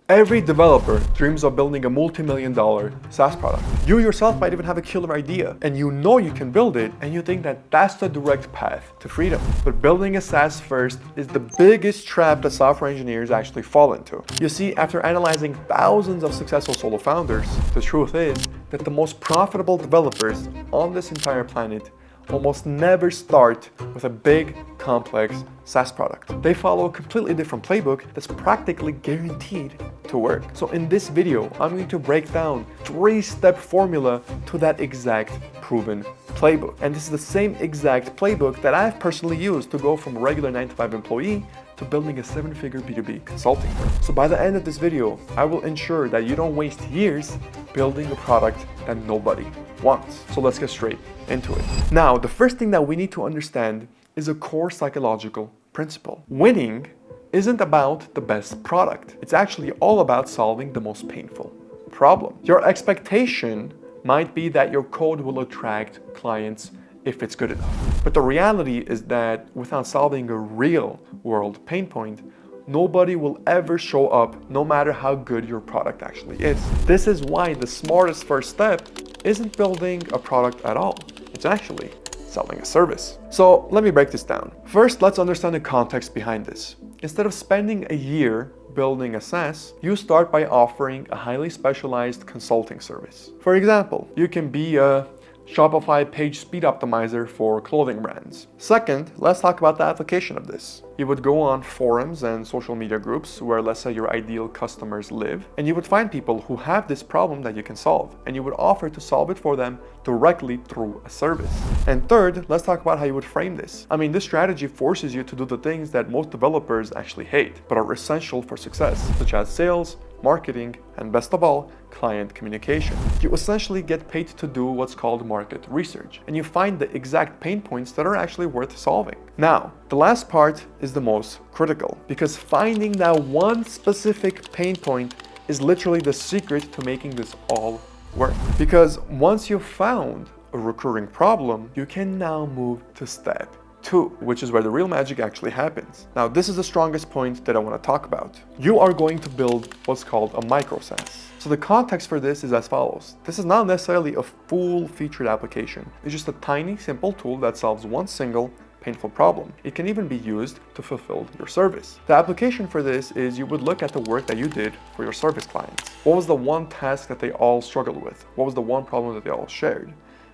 Every developer dreams of building a multi-million-dollar SaaS product. You yourself might even have a killer idea, and you know you can build it, and you think that that's the direct path to freedom. But building a SaaS first is the biggest trap that software engineers actually fall into. You see, after analyzing thousands of successful solo founders, the truth is that the most profitable developers on this entire planet almost never start with a big, complex SaaS product. They follow a completely different playbook that's practically guaranteed to work. So in this video, I'm going to break down 3-step formula to that exact proven playbook. And this is the same exact playbook that I've personally used to go from a regular 9-to-5 employee to building a 7-figure B2B consulting firm. So by the end of this video, I will ensure that you don't waste years building a product that nobody wants. So let's get straight into it. Now, the first thing that we need to understand is a core psychological principle. Winning isn't about the best product. It's actually all about solving the most painful problem. Your expectation might be that your code will attract clients if it's good enough. But the reality is that without solving a real world pain point, nobody will ever show up no matter how good your product actually is. This is why the smartest first step isn't building a product at all. It's actually selling a service. So let me break this down. First, let's understand the context behind this. Instead of spending a year building a SaaS, you start by offering a highly specialized consulting service. For example, you can be a Shopify page speed optimizer for clothing brands. Second, let's talk about the application of this. You would go on forums and social media groups where, let's say, your ideal customers live, and you would find people who have this problem that you can solve, and you would offer to solve it for them directly through a service. And third, let's talk about how you would frame this. I mean, this strategy forces you to do the things that most developers actually hate, but are essential for success, such as sales, marketing, and best of all, client communication. You essentially get paid to do what's called market research, and you find the exact pain points that are actually worth solving. Now, the last part is the most critical, because finding that one specific pain point is literally the secret to making this all work. Because once you've found a recurring problem, you can now move to step 2, which is where the real magic actually happens. Now, this is the strongest point that I want to talk about. You are going to build what's called a micro SaaS. So the context for this is as follows. This is not necessarily a full-featured application. It's just a tiny, simple tool that solves one single painful problem. It can even be used to fulfill your service. The application for this is you would look at the work that you did for your service clients. What was the one task that they all struggled with? What was the one problem that they all shared?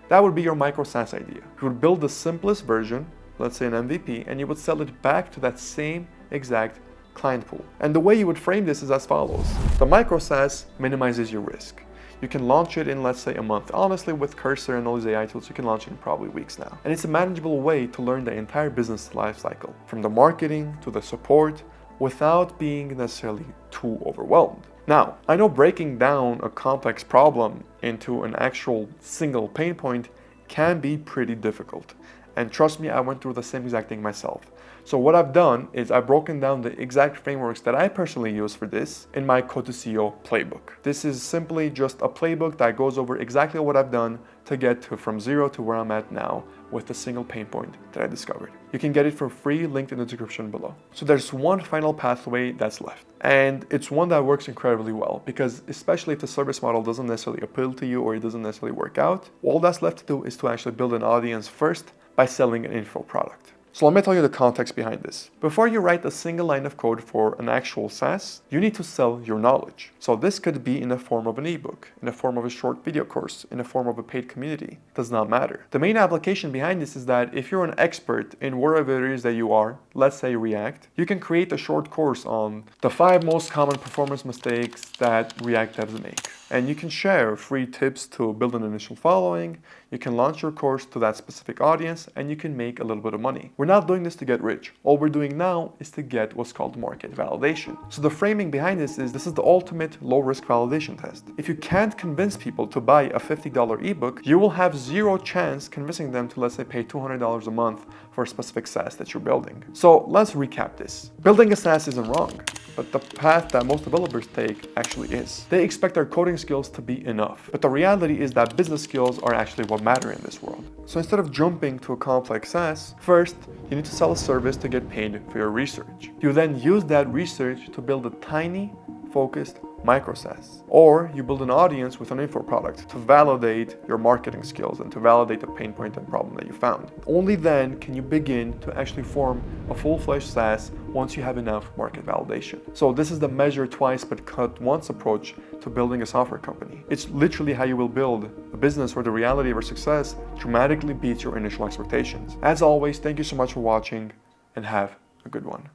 That would be your micro SaaS idea. You would build the simplest version, let's say an MVP, and you would sell it back to that same exact client pool. And the way you would frame this is as follows. The micro SaaS minimizes your risk. You can launch it in, let's say, a month. Honestly, with Cursor and all these AI tools, you can launch it in probably weeks now. And it's a manageable way to learn the entire business lifecycle, from the marketing to the support, without being necessarily too overwhelmed. Now, I know breaking down a complex problem into an actual single pain point can be pretty difficult. And trust me, I went through the same exact thing myself. So what I've done is I've broken down the exact frameworks that I personally use for this in my Code to CEO playbook. This is simply just a playbook that goes over exactly what I've done to get to from zero to where I'm at now with a single pain point that I discovered. You can get it for free, linked in the description below. So there's one final pathway that's left. And it's one that works incredibly well, because especially if the service model doesn't necessarily appeal to you or it doesn't necessarily work out, all that's left to do is to actually build an audience first by selling an info product. So let me tell you the context behind this. Before you write a single line of code for an actual SaaS, you need to sell your knowledge. So this could be in the form of an ebook, in the form of a short video course, in the form of a paid community. Does not matter. The main application behind this is that if you're an expert in wherever it is that you are, let's say React, you can create a short course on the 5 most common performance mistakes that React devs make. And you can share free tips to build an initial following, you can launch your course to that specific audience, and you can make a little bit of money. We're not doing this to get rich. All we're doing now is to get what's called market validation. So the framing behind this is the ultimate low-risk validation test. If you can't convince people to buy a $50 ebook, you will have zero chance convincing them to, let's say, pay $200 a month for a specific SaaS that you're building. So let's recap this. Building a SaaS isn't wrong, but the path that most developers take actually is. They expect their coding skills to be enough, but the reality is that business skills are actually what matter in this world. So instead of jumping to a complex SaaS, first, you need to sell a service to get paid for your research. You then use that research to build a tiny, focused micro SaaS. Or you build an audience with an info product to validate your marketing skills and to validate the pain point and problem that you found. Only then can you begin to actually form a full-fledged SaaS once you have enough market validation. So this is the measure twice but cut once approach to building a software company. It's literally how you will build a business where the reality of your success dramatically beats your initial expectations. As always, thank you so much for watching and have a good one.